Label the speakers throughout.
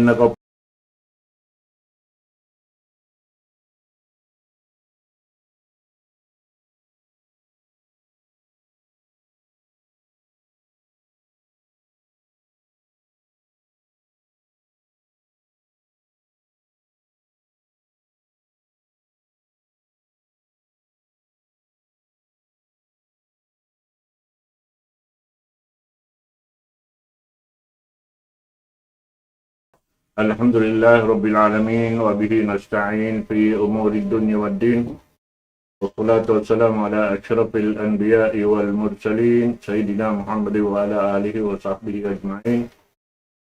Speaker 1: naka الحمد لله رب العالمين وبه نستعين في أمور الدنيا والدين والصلاة والسلام على أشرف الأنبياء والمرسلين سيدنا محمد وعلى آله وصحبه أجمعين.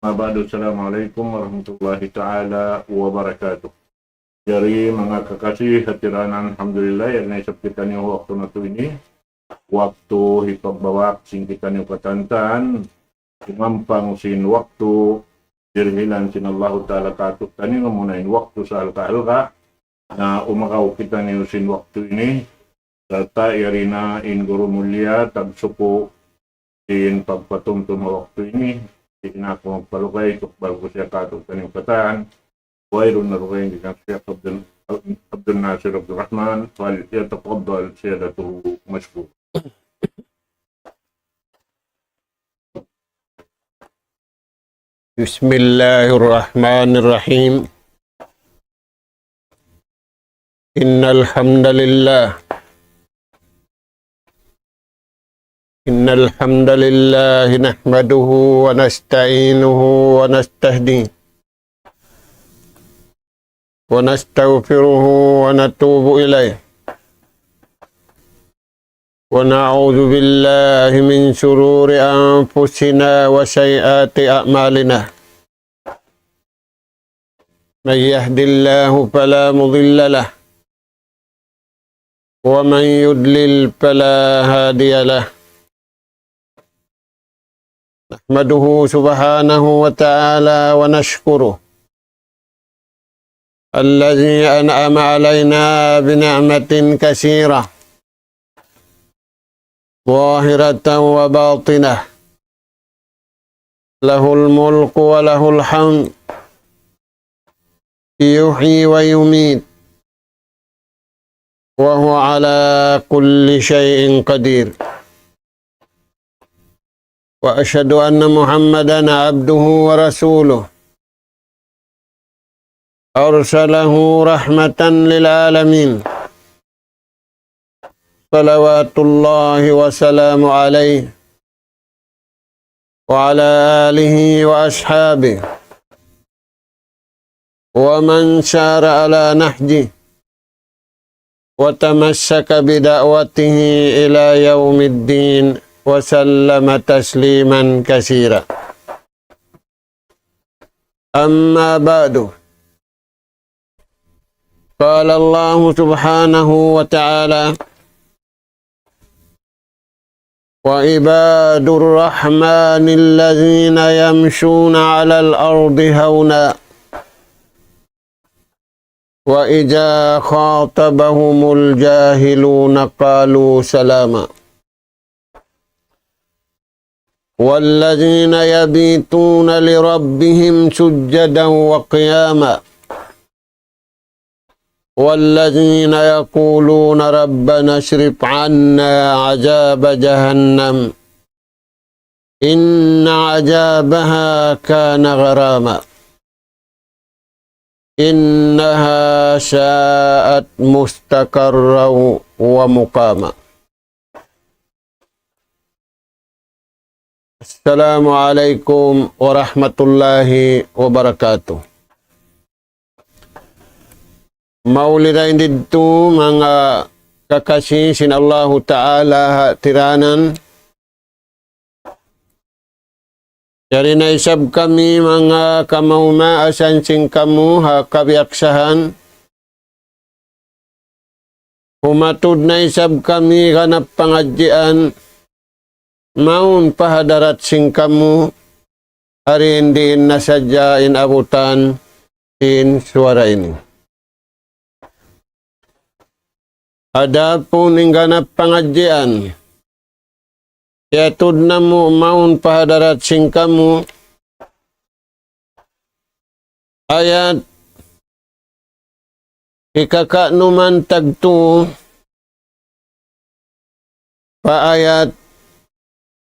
Speaker 1: ما بعد, Assalamualaikum warahmatullahi ta'ala wabarakatuh. Jadi mga kakasih hatiranan, alhamdulillah yang naisap kita niyo waktu na ito ini. Waktu hipagbawak sing kita niyo katantan, kumampang sin waktu dirhilan sin Allah Ta'ala katuk tani ngamunain waktu sa alka-alka na umakaw kita niyo sin waktu ini serta irina in guru mulia tagsuko in pagpatumtum waktu ini na ako magpalukay tukbal ko siya katuk tani kataan wairun na rukay hindi kang siya Abdul Nasir Abdul Rahman wal yataqabbal siyadatuhu mashkur.
Speaker 2: بسم الله الرحمن الرحيم. إن الحمد لله نحمده ونستعينه ونستهديه ونستغفره ونتوب إليه ونعوذ بالله من شرور أنفسنا وسيئات أعمالنا. من يهد الله فلا مضل له ومن يضلل فلا هادي له. نحمده سبحانه وتعالى ونشكره الذي أنعم علينا بنعمة كثيرة ظاهرة وباطنة له الملك وله الحمد يحيي ويميت وهو على كل شيء قدير. وأشهد أن محمدا عبده ورسوله أرسله رحمة للعالمين صلوات الله وسلام عليه وعلى آله وأصحابه ومن سار على نهجه وتمسك بدعوته إلى يوم الدين وسلم تسليما كثيرا. أما بعد، قال الله سبحانه وتعالى: وعباد الرحمن الذين يمشون على الأرض هونا وإذا خاطبهم الجاهلون قالوا سلاما والذين يبيتون لربهم سجدا وقياما والذين يقولون ربنا اصرف عنا عذاب جهنم إن عذابها كان غراما إنها ساءت مستقرا ومقاما. السلام عليكم ورحمة الله وبركاته. Maulidain dito mga kakasih sin Allah Ta'ala tiranan. Dari naisab kami mga kamaumasan sing kamu kabiaksahan. Humatud naisab kami kanap pangadjian. Maun pahadarat sing kamu. Hari hindi nasadyain abutan in suara ini. Adapun ingganap pangadjian, yatud namu maun pahadarat sing kamu, ayat ikakaknuman tagtu paayat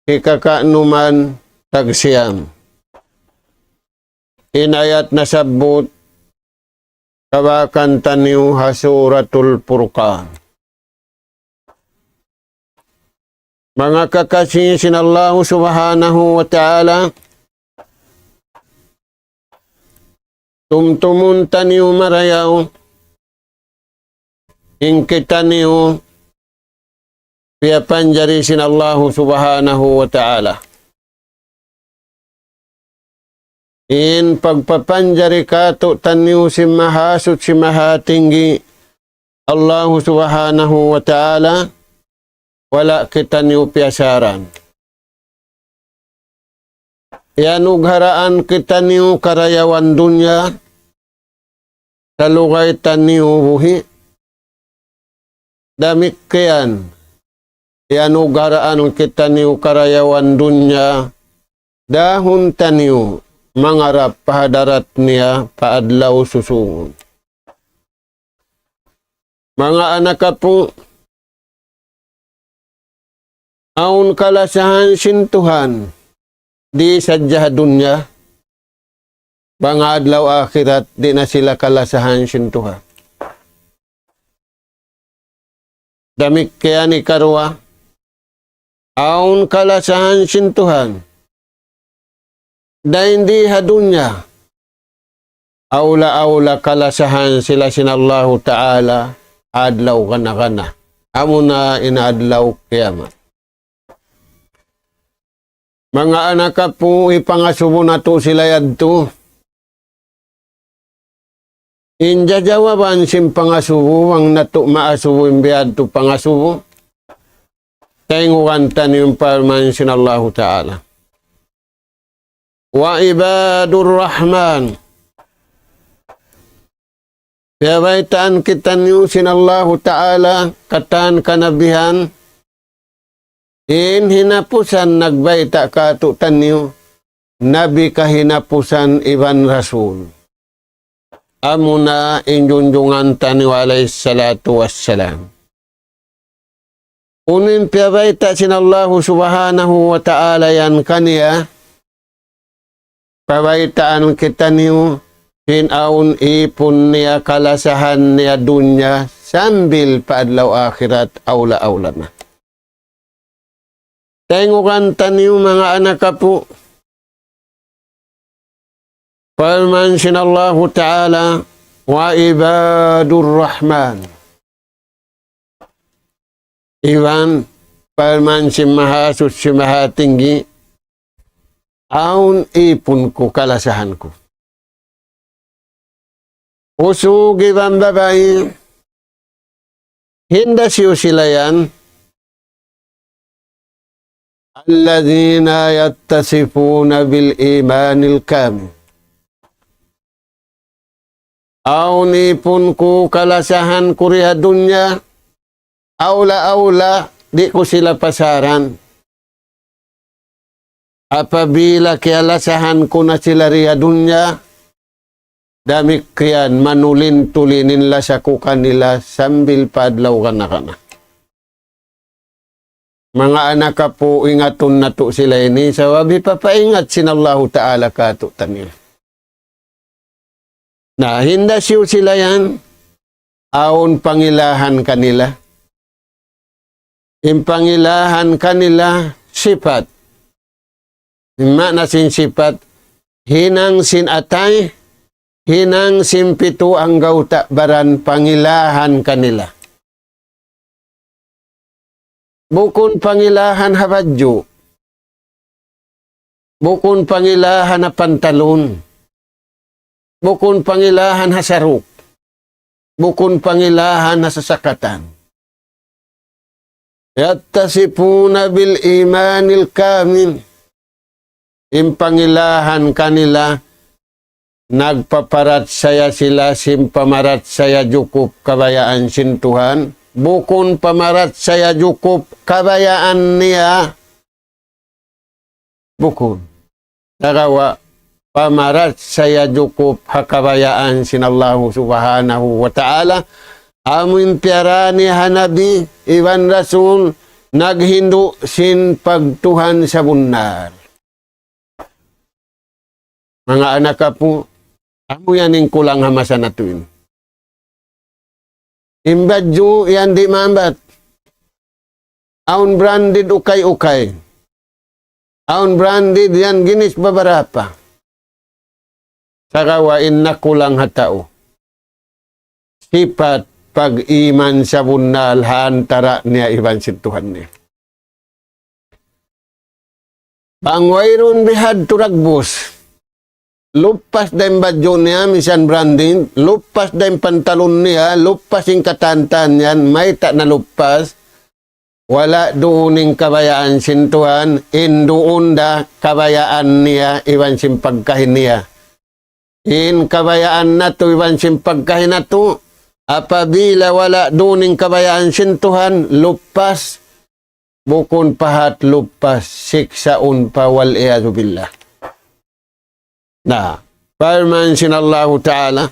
Speaker 2: ikakaknuman tagsiyam. Inayat nasabut kawakan taniw hasuratul Furqan. Mga kakasih sinallahu subhanahu wa ta'ala, tumtumun taniw marayaw, ingkit taniw, piyapanjari sinallahu subhanahu wa ta'ala. In pagpapanjari kato taniw si mahasut si mahatinggi, Allah subhanahu wa ta'ala, wala kita niyo piyasaran. Yanugharaan kita niyo karayawan dunya, talugay taniyo buhi. Damikian, yanugharaan kita niyo karayawan dunya, dahon taniyo, mangarap pahadarat niya paadlaw susungon. Mga anak po, aun kalasahan sintuhan di sadya dunya, banga adlaw akhirat di na sila kalasahan sintuhan. Damik kaya ni karwa, aun kalasahan sintuhan da hindi hadunya, aula kalasahan sila sinallahu ta'ala adlaw kana amuna inaadlaw kiyamat. Mga anak po, ipangasubo na to sila yadto. Inja jawaban sim pangasubo, ang nato maasubo imbiyad to pangasubo. Taingukan taniyong parman sinallahu ta'ala. Wa ibadur rahman. Piyabaitaan kita niyo sinallahu ta'ala, katan kanabihan, in hinapusan nagbaita katutan niyo, nabi kahinapusan iban rasul. Amuna injunjungan taniyo alayhi salatu wassalam. Unin piyabaita sinallahu subhanahu wa ta'ala yan kaniya, pabaitaan kita niyo, hinaun ipon niya kalasahan niya dunya, sambil paadlaw akhirat awla na. Tengukan taniyo mga anak po. Falman sinallahu ta'ala wa ibadur rahman. Iwan falman si mahasut si mahatinggi, aun ipon ko kalasahan ko. Usug ibang babae, hinda siyo sila yan, alladhina yattasifuna bil imanil kamil. Aw nipon ko kalasahan kuriha dunya, awla di ko sila pasaran. Apabila kialasahan ko na sila riha dunya, damikyan manulin-tulinin la sa kuka nila sambil padlaw kana. Mga anak po, ingaton na to sila ini. Sa wabi papaingat sinallahu ta'ala kato tanil. Na hinda siyo sila yan, aon pangilahan kanila. Impangilahan kanila sifat. Mana sin sifat, hinang sin atay, hinang simpito ang gauta baran pangilahan kanila. Bukun pangilahan habadyo. Bukun pangilahan na pantalon. Bukun pangilahan hasaruk. Bukun pangilahan na sasakatan. Yattasipuna bil imanil kamil. Impangilahan kanila, nagpaparat saya sila, simpamarat saya jukup kabayaan sintuhan. Bukun pamarat saya jukup kabayaan niya. Bukun. Narawa, pamarat saya jukup hakabayaan sinallahu subhanahu wa ta'ala. Amin piara ni hanabi iwan rasul naghindu sin pagtuhan sa bunar. Mga anak ka po, amo yaning kulang hamasa na tuwin. Imbadyo yan di mambat. Aun branded ukay-ukay. Aun branded yan ginis babarapa. Sakawain na kulang hatao. Sipat pag-iman sa bunal hantara niya iban sintuhan niya. Bangwayron bihad turagbos. Lupas dahil badyo niya, misan branding. Lupas dahil pantalon niya. Lupas yung katantan yan. May tak na lupas. Wala doon kabayaan sintuhan, induon da kabayaan niya, iwan sim pagkahin niya. In kabayaan na to, iwan sim pagkahin na to, apabila wala doon kabayaan sintuhan, lupas, bukon pahat lupas, siksaun pa wal iyadu billah. Na, parman sinallahu ta'ala,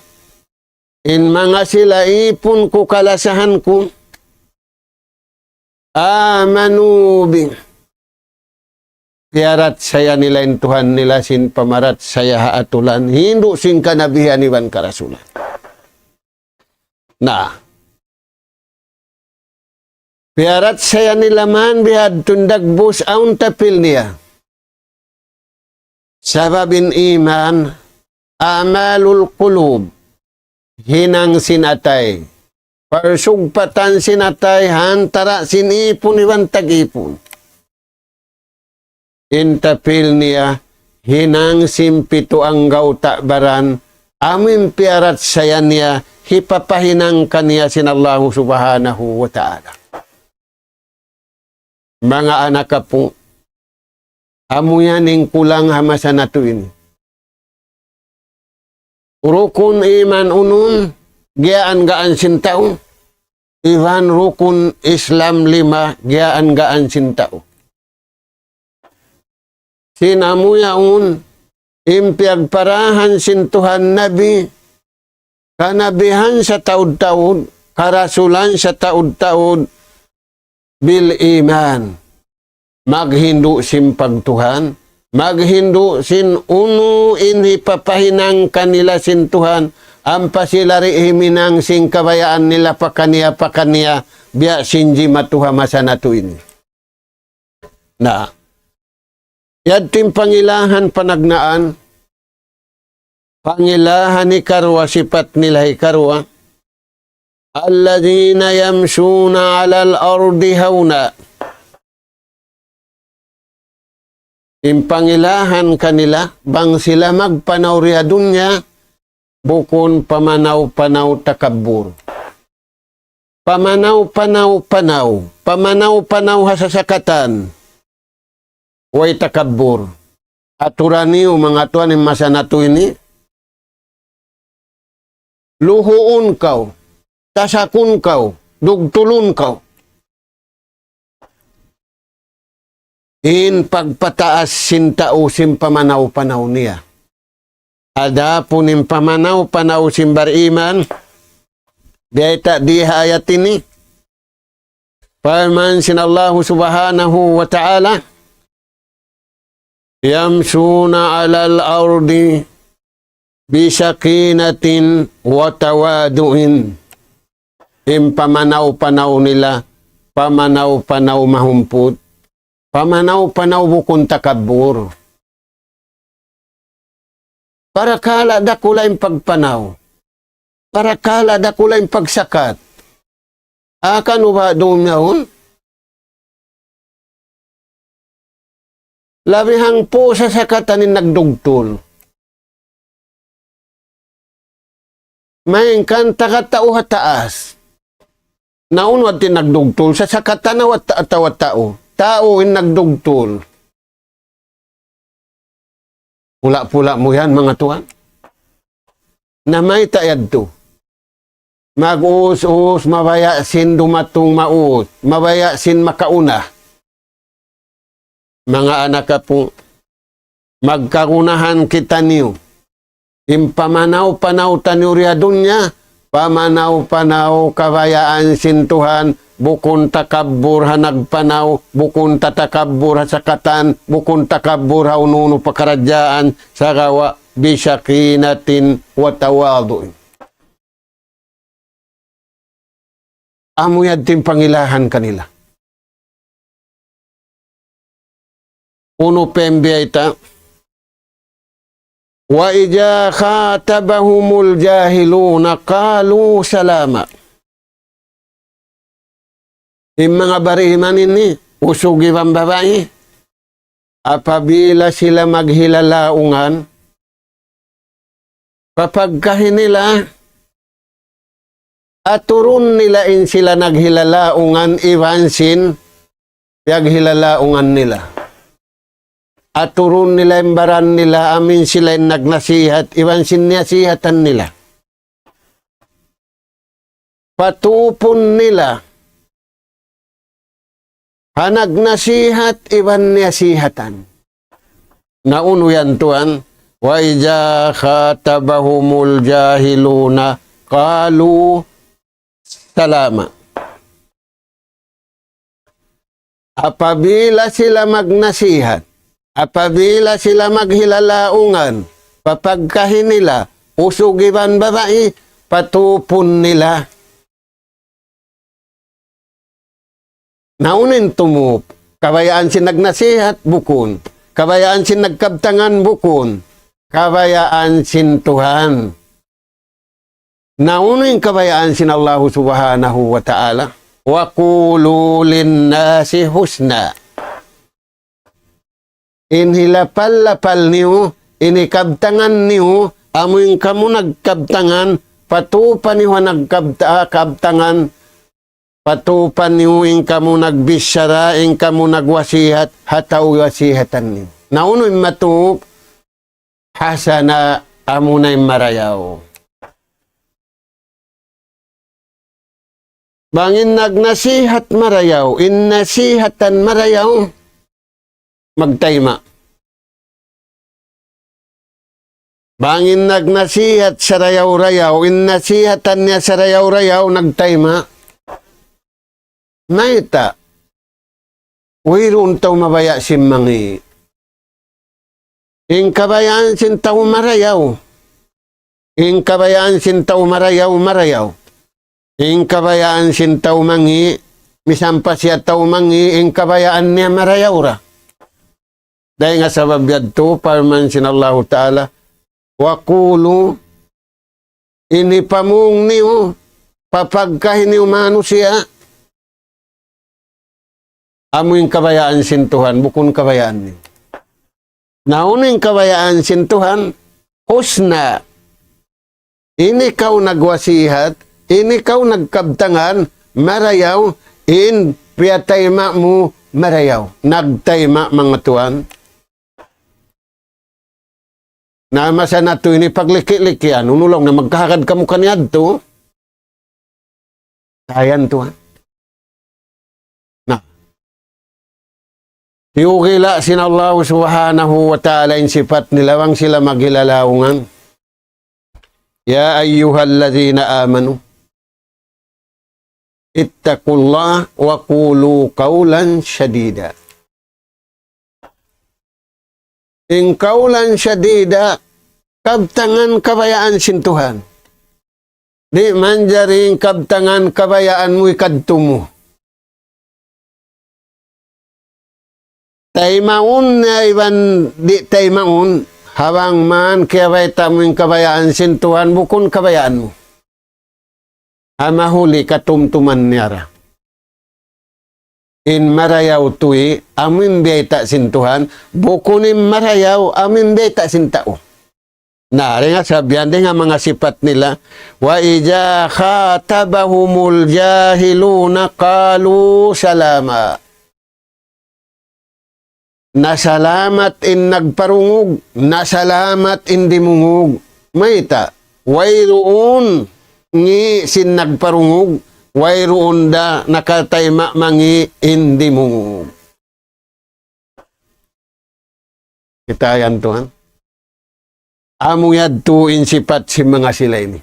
Speaker 2: in mga sila ipon ko kalasahan ko, amanu bing piarat saya nila Tuhan nila sin pamarat saya haatulan hindu sin kanabihan iwan karasulan. Nah, piarat saya nila man bihad tundag bus aun tapil niya. Sababin iman amalul qulub hinang sinatay. Parsugpatan sinatay hantara sinipon iwan tag-ipon. Intapil niya hinang simpito ang gauta baran amin piarat saya niya hipapahinang kaniya sinallahu subhanahu wa ta'ala. Mga anak ka po, amo yaning kulang hamasa na tuwin. Rukun iman unum giyaan gaan sintao. Iwan rukun Islam 5 giyaan gaan sintao. Sinamuyaun impiag parahan sintuhan nabi kanabihan sa taud-taud karasulan sa taud-taud bil iman maghindu sin pagtuhan maghindu sin unu inhi papahinang kanila sintuhan ang pasilari himinang sing kabayaan nila pakaniya biya sinji matuha masa nato ini. Na, yad tim pangilahan panagnaan, pangilahan ni karwa sipat nila ikarwa, alladhina yamsuna alal ardi hauna. Impangilahan kanila, bang sila magpanawriya dunya, bukon pamanaw-panaw takabur. Pamanaw-panaw-panaw. Pamanaw-panaw hasasakatan. Way takabur. Aturani o mga tuan ng masa na to ini. Luhuon kaw. Tasakun kaw. Dugtulun kaw. In pagpataas sintao sim pamanaw-panaw niya. Ada punim pamanaw-panaw simbar iman. Biyaita di ayat ini. Firman sinallahu subhanahu wa ta'ala. Yamsuna alal ardi bisakinatin wa tawaduin. Pamanaw-panaw nila. Pamanaw-panaw mahumput. Pamanaw-panaw bukon takabur. Para kala da kulaing pagpanaw. Para kala da kulaing pagsakat. Akan uba dumyaon? Labihang po sa sakatan ni nagdugtol. May kanta katao hataas. Naunwad tin nagdugtol sa sakatan na wat tao. Tao in nagdugtol. Pula-pula mo yan, mga tuwan. Na may tayad to. Mag-uus-uus, mabaya sin dumatong maut. Mabaya sin makauna. Mga anak ka po, magkarunahan kita niyo. Impamanaw-panaw tanyo riya dunya, pamanaw-panaw kabayaan sintuhan, bukon takabbur ha nagpanaw, bukon tatakabbur ha sakatan, bukon takabbur ha ununo pakaradyaan, sarawa bisakinatin wa tawadu'in. Amo yadting pangilahan kanila. Uno pembia ita, wa ija khatabahumul jahiluna qalu salama. Yung mga bariman ini, usugi ang babae, apabila sila maghilalaungan, kapag kahinila, aturun nila in sila naghilalaungan, iwansin, yaghilalaungan nila. Aturun nila imbaran nila, amin sila nagnasihat, iwansin niya sihatan nila. Patupon nila, hanag nasihat, iwan niya sihatan. Nauno yan tuan, wa ija khatabahumul jahiluna, qalu salama. Apabila sila magnasihat, apabila sila maghilalaungan, papagkahin nila, usugiban babae, patupon nila. Naunin tumup, kabayaan si nagnasihat, bukon. Kabayaan si nagkabtangan, bukon. Kabayaan sin Tuhan. Naunin kabayaan sin Allah subhanahu wa ta'ala. Wa qulu linnasi husna. Inhilapal-lapal niyo, inikabtangan niyo, amoy kamu nagkabtangan, patupan niyo nagkabtangan, patupan niyo in kamu nagbisyara, in kamu nagwasihat, hataw wasihatan niyo. Naunoy matup, hasana amunay marayaw. Bangin nagnasihat marayaw, in nasihatan marayaw, magtayma. Bangin nagnasihat sa rayaw-rayaw, in nasihatan niya sa rayaw-rayaw, nagtayma. Naita, wiron taw mabaya simmangi. In kabayaan sin taw marayaw. In kabayaan sin taw marayaw, marayaw. In kabayaan sin taw mangi, misampa siya taw mangi, in kabayaan niya marayaw ra. Dahil nga sa babyad to, parman sin Allah Ta'ala, wakulu, inipamung niyo, papagkahin niyo mano siya, amoy kabayaan sin Tuhan, bukon kabayaan niyo. Nauning kabayaan sin Tuhan, husna, inikaw nagwasihat, inikaw nagkabtangan, marayaw, in piyatayma mo, marayaw. Nagtayma mga tuan. Namasa na ito, ini pagliki-likian, unulong na magkakad ka mo kaniyad to. Kayan tuan. Na. Iugila sin Allah subhanahu wa ta'ala in sifat nilawang sila maghilalaungan. Ya ayyuhallazina amanu. Ittaqullah wa qulu qawlan syadida. In qawlan syadida, kabtangan kabayaan sin Tuhan. Di manjaring kabtangan kabayaan mo ikadtumo. Taymaun na iban di taymaun, hawang man kaya bay tamuing kabayaan sin Tuhan, bukon kabayaan mo. Amahuli katumtuman niyara. In marayaw tuwi, amin beta sin Tuhan, bukunin marayaw, amin beta sin tao. Nari nga sabihan din nga mga sifat nila, wa ija khatabahumul jahiluna qalu salama. Nasalamat in nagparungog, nasalamat in dimungog. Mayta, wayroon ngi sin nagparungog, wayroon da nakatayma mangi in dimungog. Kita yan to, ha? Amo yadto insipat si mga sila ini.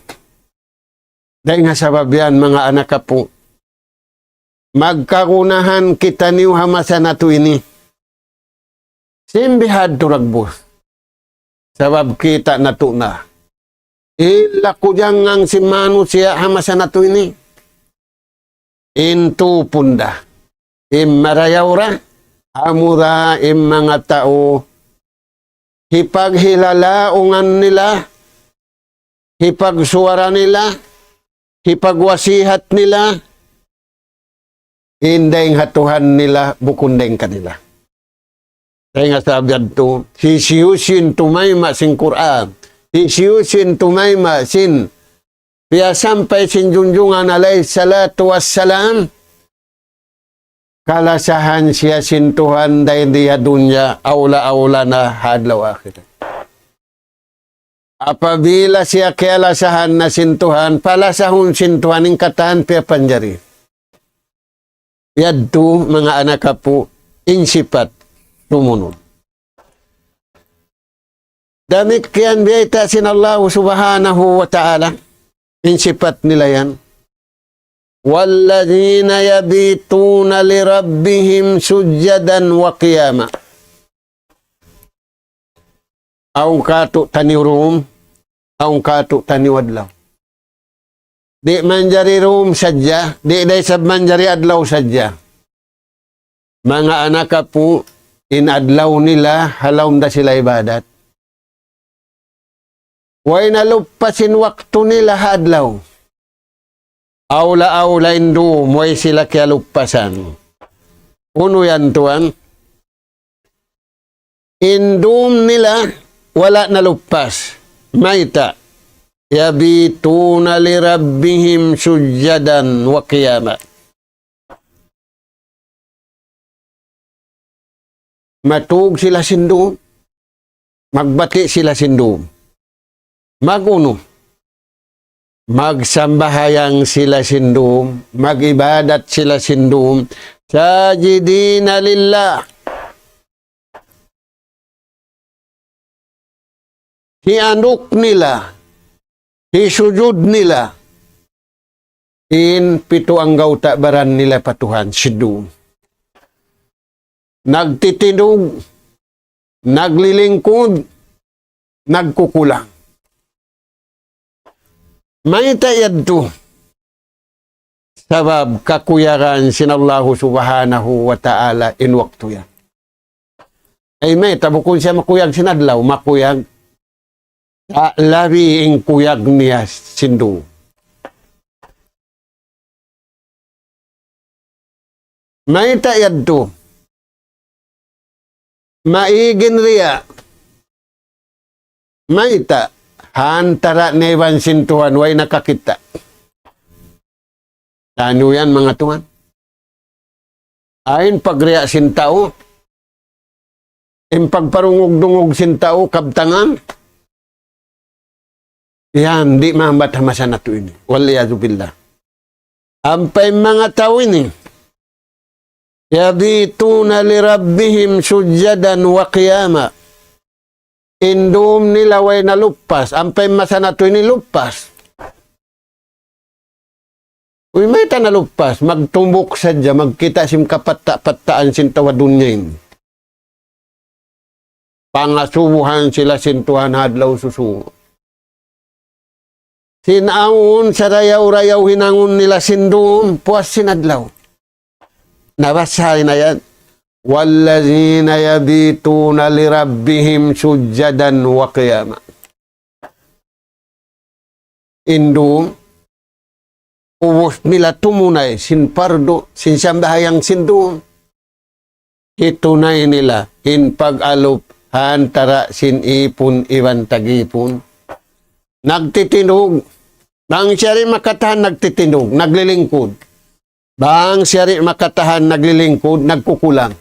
Speaker 2: Dahil nga sabab yan, mga anak ka po, magkakunahan kita niyo hamasa na to ini. Simbihad turagbos. Sabab kita na to na. Ilaku jangang si manusia hamasa na to ini. Intu punda. Imarayawra. Amura mga tao. Hipaghilalaungan nila, hipagsuara nila, hipagwasihat nila, indeng hatuhan nila, bukundeng kanila. Kaya nga sabi to, hisiyusin tumayma sin Quran, hisiyusin tumayma sin Piya sampai sin junjungan alaih salatu wassalam, kalasahan siya sin Tuhan day dia dunya aula-aula na hadlaw akhirat. Apabila siya kalasahan na sin Tuhan, palasahon sin Tuhan ng katahan piya panjari. Yadto mga anak po, insipat sumunod. Damit kiyan biyayta sin Allah subhanahu wa ta'ala, insipat nila yan. وَالَّذِينَ يَبِيتُونَ لِرَبِّهِمْ سُجَّدًا وَقِيَامًا. Aung kato taniurum, aung kato taniwadlaw. Di manjari rum sadya, di day sab manjari adlaw sadya. Mga anak po, inadlaw nila, halawm da sila ibadat. Way nalupasin waktu nila hadlaw. Aula-aula indu, mo'y sila kaya lupasan. Uno yan tuan. Indum nila, wala na lupas. Maita. Yabituna li rabbihim sujjadan wa qiyama. Matug sila sindum. Magbati sila sindum. Maguno. Magsambahayang sila sindum, magibadat sila sindum, sajidina lillah. Hianuk nila, hisujud nila, in pito ang gauta baran nila patuhan, sindum. Nagtitinog, naglilingkod, nagkukulang. May tayad to. Sabab kakuyaran sinallahu subhanahu wa ta'ala in waktu yan. Ay may tabukon siya makuyag sinadlaw, makuyag. Labi ing kuyag niya sindu. May tayad to. Maigin riya. May ta. Hantara nevan sintuan, way nakakita. Ano yan mga tuan? Ayon pagriya sintao, pagparungog-dungog sintao, kabtangan, yan, di mahambat hamasan na ito ini. Waliyadu billah. Ampay mga tao ini, yabituna li rabbihim sujjadan wa qiyama. Indum nila way nalupas, ampay masana to ini lupas. Uy, may ta nalupas, magtumbok sadya, magkita sim kapatta-pattaan sintawa dunyain. Pangasubuhan sila sintuhan hadlaw susungo. Sinaun sa rayaw-rayaw hinangon nila sindum, puas sinadlaw. Nabasahin na yan. وَالَّذِينَ يَبِيتُونَ لِرَبِّهِمْ سُجَّدًا وَقِيَامًا. Indum, ubos nila tumunay, sin pardo, sin siyambahayang sindum. Itunay nila, in pag-alup, hantara sin ipon, iwan tagipon. Nagtitinog, bang siyari makatahan nagtitinog, naglilingkod. Bang siyari makatahan naglilingkod, nagkukulang.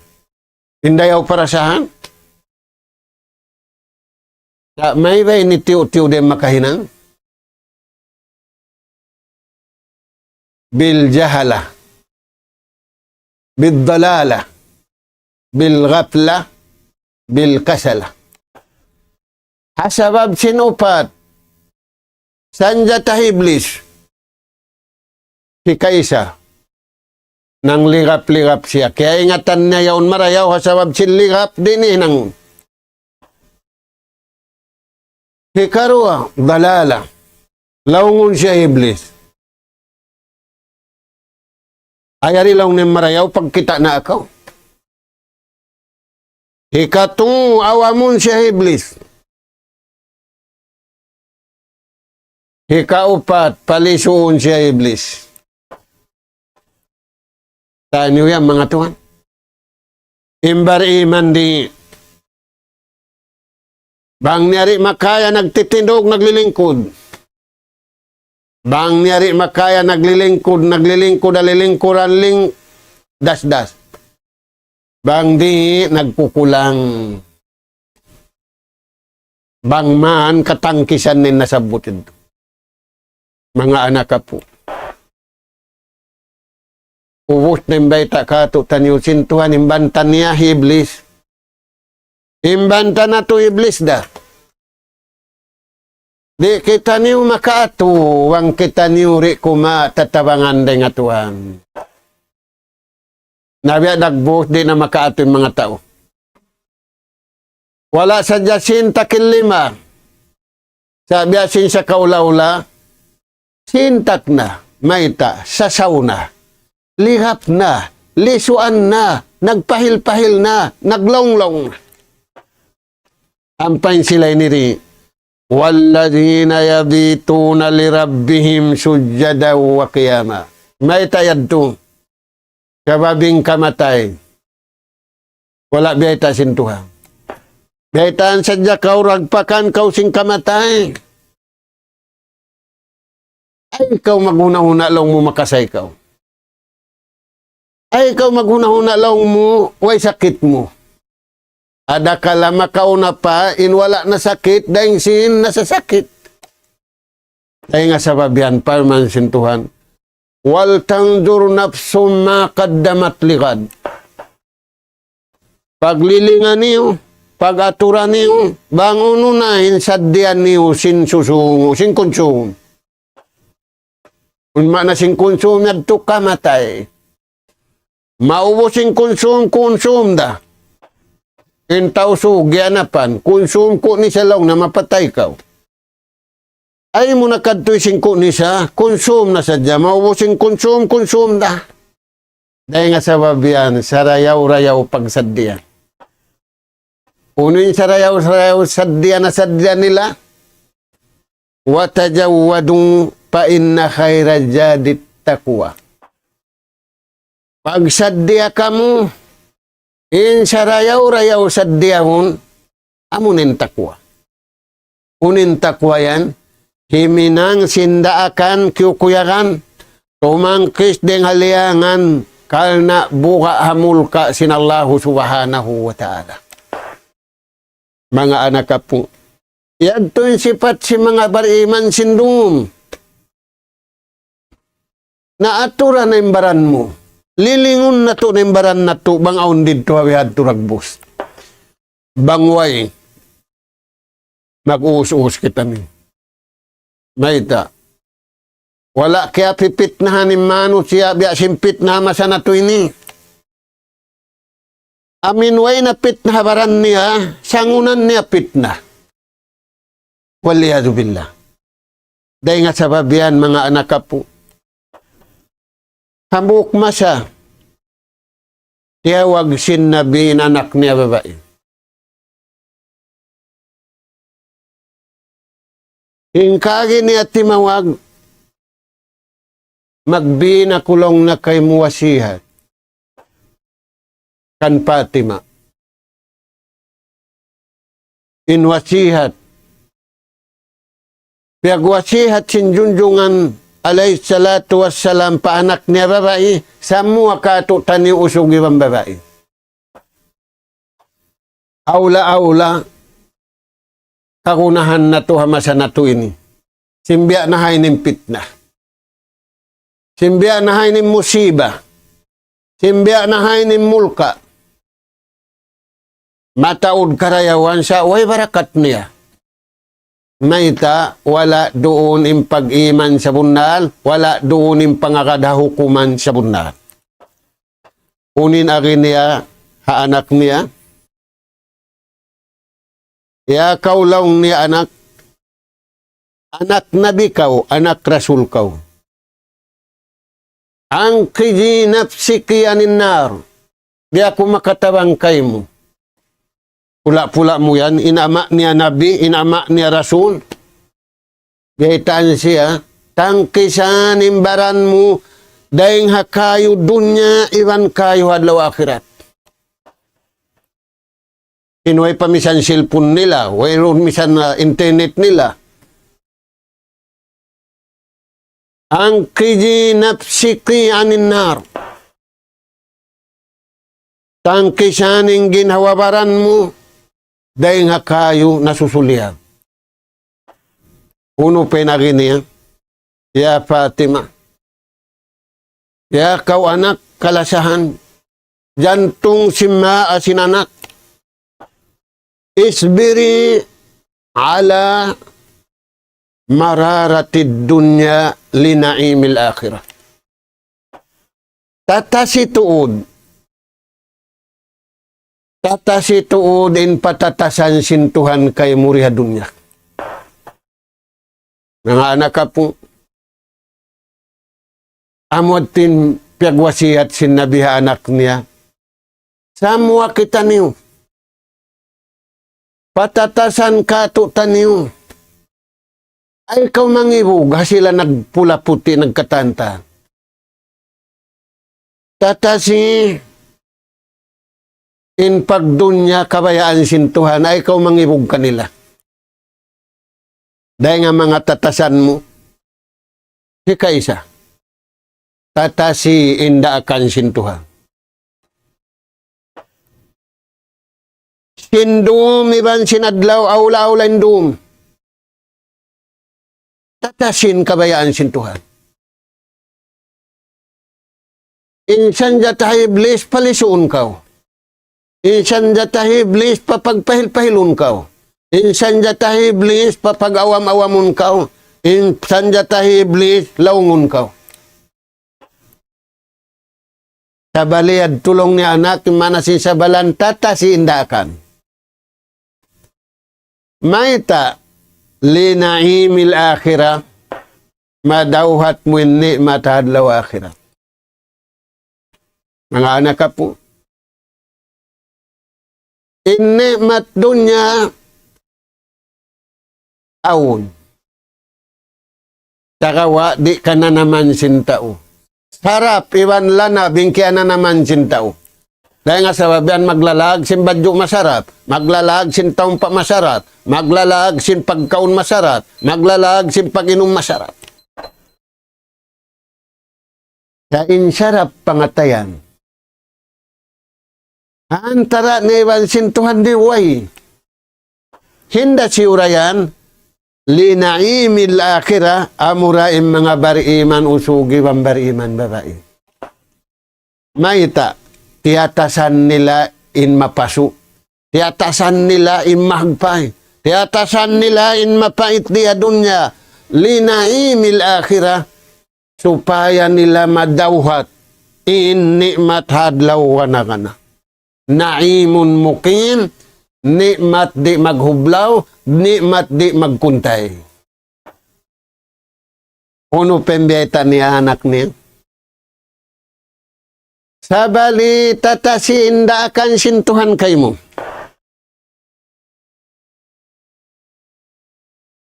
Speaker 2: Hindayaw parasahan? May ba initiyo-tiyo din makahinang? Bil jahala, bil dalala, bil ghafla, bil kasala. Hasabab sinupat. Sanja tahiblis. Si Kaisa. Nang lirap-lirap siya. Kaya ingatan niya yaon marayaw. Hasabab sinlirap din nang. Si Karua, dalala. Laungon siya iblis. Ayari lang ni marayaw pagkita na ako. Ikatung awamon siya iblis. Ikaupat, palisuon siya iblis. Saan niyo yan mga tuhan? Imbar iman di. Bang niyari makaya nagtitindog naglilingkod. Bang niyari makaya naglilingkod, alilingkod, aling das-das. Bang di nagkukulang. Bang man katangkisan nin nasabutin. Mga anak ka po. Ubus na imbay takato taniusin tuhan, imbantan niya iblis. Imbantan na to iblis da. Di kita niyo makaato, wang kita niyo ri kuma tatabangan din nga tuhan. Nabiya nagbus di na makaato yung mga tao. Wala sa jasin takil lima. Sabi asin sa kaula-ula, sintak na, maita, sasaw na, lihap na, lisuan na, nagpahil-pahil na, naglonglong. Ampain sila iniri, walladhina yabituna lirabbihim sujjada wa qiyama. Maita yadto, kababing kamatay, wala biyayta sintuha. Biyaytaan sadya kau ragpakan kau sing kamatay. Ay, ikaw maghuna-huna lang mo makasay ikaw. Ay, ikaw maghuna-huna lang mo, way sakit mo. Ada kala makauna pa, inwala na sakit, dahil sin nasasakit. Dahil nga sa babihan pa, man sintuhan, wal tangdur nafsum ma kaddamat likad. Paglilingan niyo, pag-aturan niyo, bangununahin saddian niyo sin susungo, sin konsum. Unma na sin konsum yadto kamatay. Maubos sin konsum da. Intaw sugyan konsum ko ni sa long na mapatay ka. Ay mo nakadtoy sin ko ni sa, konsum na sadya, maubos sin konsum da. Dahil nga sa babiyan, sarayaw-rayaw pagsadya. Unin sarayaw-rayaw sadya nila. Watajawwadung pa inna khaira jadit taqwa. Pag sadya kamu, in sarayaw-rayaw sadyahon, amunin takwa. Unin takwa yan, himinang sindaakan kiyukuyakan, tumangkis deng haliangan, kalna buka hamulka sinallahu subhanahu wa ta'ala. Mga anak ka po, yan to yung sifat si mga bariman sindungum. Naaturan na imbaran mo. Lilingon na to na imbaran na to, bang aun dito hawihad to ragbos. Bangway, mag-uus-uus kita ni. Maita, wala kaya pipit na hanim mano siya, biya simpit na masa na to ini. Aminway na pit na habaran niya, sangunan niya pit na. Waliyadu billah. Dahil nga sa babiyan, mga anak ka po, hamuk masa, tiyawag sin nabi anak niya babae. Hingkagi niya timawag, magbina kulong na kay muwasihat. Kan Fatima. Inwasihat. Piyagwasihat sinjunjungan alayhi salatu wassalam paanak niya babae, samua kato tani usog ibang babae. Aula-aula, kakunahan na to hamasa na to ini. Simbya na hainin pitna. Simbya na hainin musiba. Simbya na hainin mulka. Mataod karayawan sa way barakat niya. mayta, wala doon yung pag-iman sa bundal, wala doon yung pangakadahukuman sa bundal. Unin akin niya, haanak niya, ya kaulaw niya anak nabi kaw, anak rasul kaw. Ang kiji nafsi kiyanin nar, di ako makatabang kay mo. Pula-pula mo yan, inama niya nabi, inama niya rasul. Gaitan siya, tangkisan imbaran mo, dahing hakayo dunya, iwan kayo hadlaw akhirat. Inuay pa misan cellphone nila, wayroon misan internet nila. Ang kiji nafsiki anin nar. Tangkisaning ginhawabaran mo, dahil nga kayo nasusulihan. Uno penagin niya, ya Fatima, ya kau anak kalasahan, jantung simma asinanak, isbiri ala mararatid dunya linaimil akhirah. Tatasi tuudin patatasan sintuhan kay muriha dunya. Mga anak ka po, amotin piyagwasihat sinabiha anak niya, samwa kita niyo, patatasan ka to taniyo, ay ikaw mangibog, sila nagpula puti, nagkatanta. Tatasi, in pagdunya kabayaan sintuhan, ay ikaw mangibog kanila. Dahil nga mga tatasan mo, si kaisa, tatasi inda akan sintuhan. Sindum iban sinadlaw, aula-aula indum. Tatasin kabayaan sintuhan. Insan jatah iblis palisuun kau. Insan jatah iblis papagpahil-pahilun kau. Insan jatah iblis papag-awam-awamun kau. Insan jatah iblis laungun kau. Sabaliad tulong ni anak mana si sabalan tata si indakan. Maita linaimil akhirah madauhat mo ni matahadlaw akhirah. Mga anak ka po, inni'mat dunya awon. Takawa, di ka na naman sintao. Sarap, iwan lana, bingkian na naman sintao. Dahil nga sababian maglalag, sin badyo masarap. Maglalag, sin taong pa masarap. Maglalag, sin pagkaon masarap. Maglalag, sin pag-inom masarap. Sa insarap pangatayan, antara ni iwan sintuhan diway. Hinda si urayan, linaimil akhirah, amuraim mga bariiman usugi wang bariiman babae. Maita, tiyatasan nila in mapasu. Tiyatasan nila in mahagpay. Tiyatasan nila in mapait diya dunya. Linaimil akhirah, supaya nila madawhat in nikmat hadlaw wanagana. Naimun mukim, nikmat di maghublaw, nikmat di magkuntay. Uno pembeta niya anak niya. Sabali tatasi inda akan sintuhan kay mo.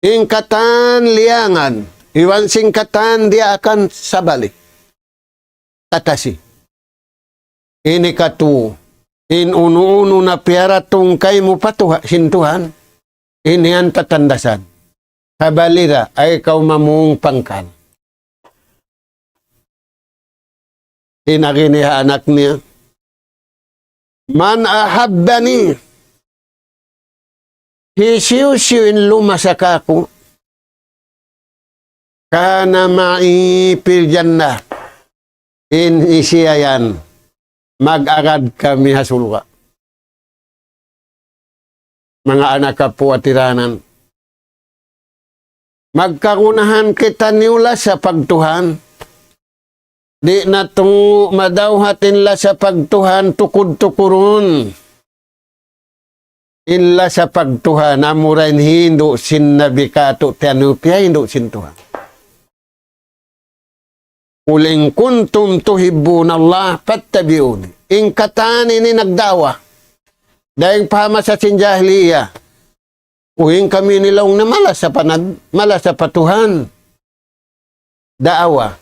Speaker 2: Ingkatan liangan, iwan singkatan dia akan sabali. Tatasi. Ini katu. In unu-unu na piara tungkay mo patuha, sintuhan, ini ang tatandasan. Kabalira ay ikaw mamung pangkal. Inaginiha anak niya, man ahabbani, hisiw-siwin lumasak ako, kana maipil jannah, in isiyayan, mag-agad kami hasulwa. Mga anak ka po at tiranan, magkagunahan kita niula sa pagtuhan. Di na to madawhatin la sa pagtuhan tukod-tukuron. Illa sa pagtuhan, amurain hindo sinabi kato tianupya hindo sintuhan. Uling kuntum tuhibbun Allah fattabi'uni. Ingkatan ini nagdawa. Dahil pahama sa sinjahliya. Uing kami nilaong na malas sa patuhan. Daawa.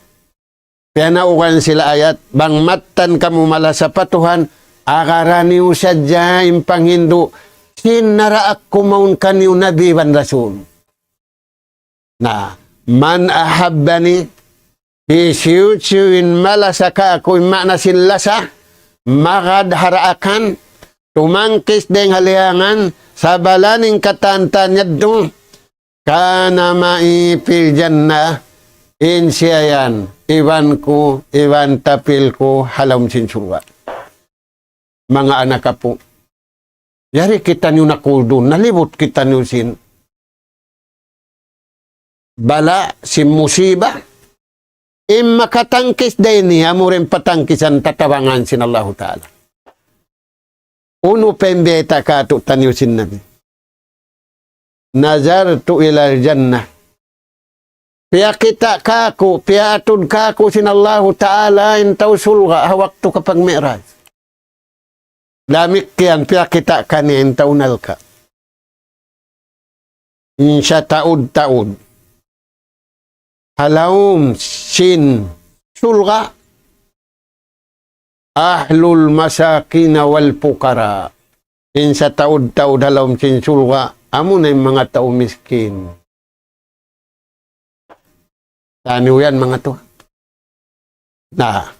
Speaker 2: Kaya naukan sila ayat, bang matan kamu malas sa patuhan, akaraniw sadya impang Hindu, sinaraak kumaun kaniw nabi wan rasul. Na, man ahabbani, isiyutsiyuin malasa ka ako imana sinlasa, makadharaakan, tumangkis deng halihangan, sa balaning katantan yaddo, kana maipil jannah, insiyayan, iwan ko, iwan tapil ko, halam sinsurwa. Mga anak ka po, yari kita niyo nakuldun, nalibot kita niyo sin. Bala, si musiba, makatangkis din niya, mo rin patangkisan tatawangan sin Allah Ta'ala. Uno pembeta kato tanyo sin nabi. Nazartu ilal jannah. Pia kita kako, pia atud kako sin Allah Ta'ala intaw sulga hawak to kapag mi'raj. Lamik yan, pia kita kani intaw nalka. Insya taud. Halawum sin sulga. Ahlul masakina wal pukara. Insya taud halawum sin sulga. Amo na yung mga tao miskin. Taniw yan mga to. Na.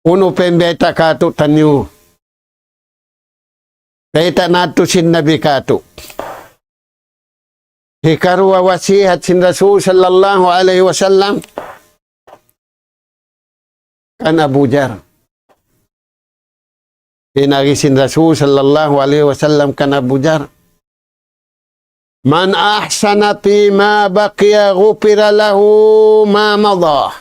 Speaker 2: Uno pembeta kato taniw. Peta nato sin nabi kato. Hikarwa wasihat sin Rasul sallallahu alaihi wasallam. Kan Abu Jar. Pinagi sin Rasul sallallahu alaihi wasallam kan Abu Jar. Man ahsana fi ma baqiya ghufira lahu ma madha.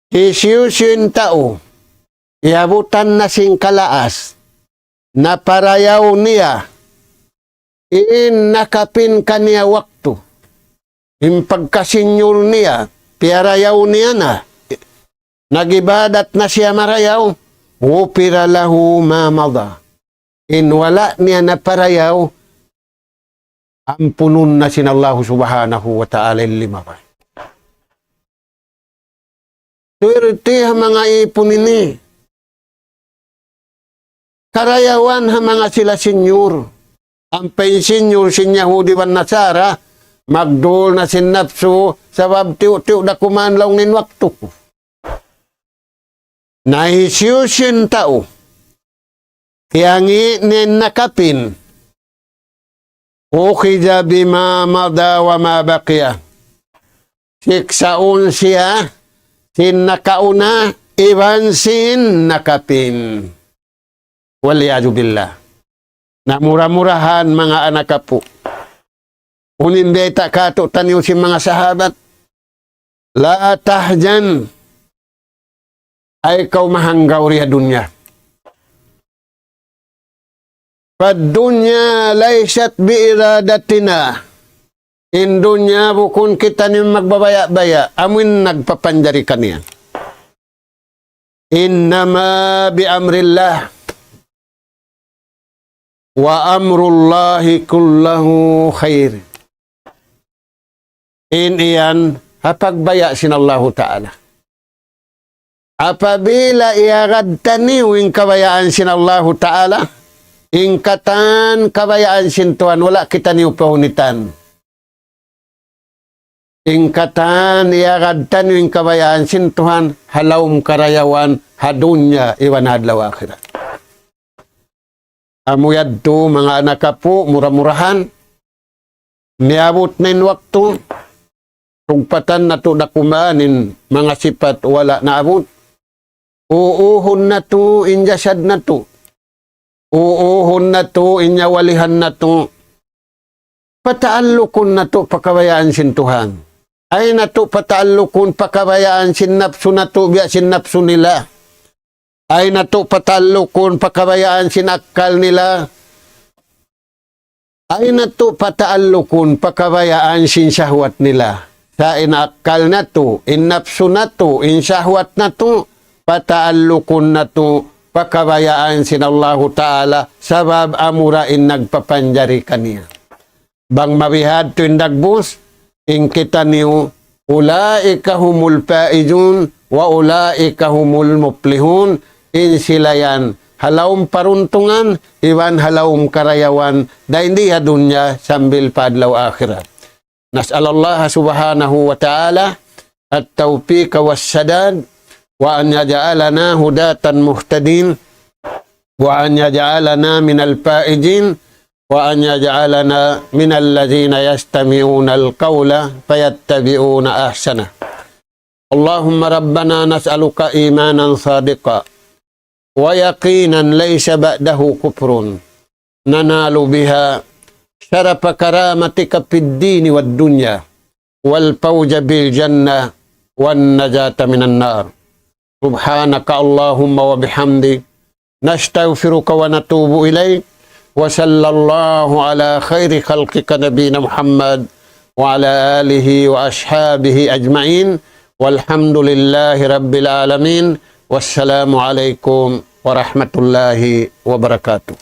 Speaker 2: Isyusin tao, iabutan na sing kalaas, na parayaw niya, nakapin kaniya waktu, impagkasinyul niya, piarayaw niya na, nagibadat na siya marayaw, ghufira lahu ma madha. Wala niya na parayaw, ampunun na sin Allah subhanahu wa ta'ala lima pa. Swerte ha mga ipon ini. Karayawan ha mga sila senyor. Ang pensenyor sin Yahudi wan Nasara, magdol na sin napso, sabab tiyo na kumanlaw ngin waktu ko. Nahisyusin tao. Yang inin nakapin. Ukida bima mada wa mabakiya. Siksaun siya, sin nakauna, iwan sin nakapin. Waliyadu billah. Na murah-murahan mga anak po. Unimbeta kato taniw si mga sahabat. La tahjan. Ay kau mahanggaw riya dunya. Padunya laysat biiradatina. Indunya bukun kita ni magbabaya-baya. Amin nagpapanjari kaniya. Innama bi amrillah. Wa amrullahi kullahu khair. Iyan hapagbaya sinallahu ta'ala. Apabila iagad taniwing kabayaan sinallahu ta'ala, ingkatan kabayaan sintuan, wala kita niyo paunitan. Ingkatan iagad taniwing kabayaan sintuhan, halawm karayawan, hadunya iwan hadlaw akhirat. Amuyad to mga anak po, murah-murahan, niabot na yung waktu, tugpatan na to nakumanin, mga sipat wala na abot. Uuhon na to, injasad na to. Uuhon na to, inyawalihan na to. pataalukon na to pakabayaan sin Tuhan. Ay na to pataalukon pakabayaan sin napsu na to biya sin napsu nila. Ay na to pataalukon pakabayaan sin akal nila. Ay na to pataalukon pakabayaan sin syahwat nila. Sa inakal na to, innapsu na to, insyahwat na to, pataalukon na to, pakabayaan sin Allahu Ta'ala, sabab amurain nagpapanjari kaniya. Bang mabihad to indagbus, ingkita niyo, ulaika humul faizun, wa ulaika humul muplihun, insilayan, halawm paruntungan, iwan halawm karayawan, da hindi ya dunya, sambil padlaw akhirat. نسأل الله سبحانه وتعالى التوفيق والسداد وأن يجعلنا هداة مهتدين وأن يجعلنا من الفائزين وأن يجعلنا من الذين يستمعون القول فيتبعون أحسنه اللهم ربنا نسألك إيمانا صادقا ويقينا ليس بعده كفر ننال بها شرف كرامتك في الدين والدنيا والفوز بالجنة والنجاة من النار سبحانك اللهم وبحمدك نستغفرك ونتوب إليك وصلى الله على خير خلقك نبينا محمد وعلى آله وأصحابه أجمعين والحمد لله رب العالمين والسلام عليكم ورحمة الله وبركاته.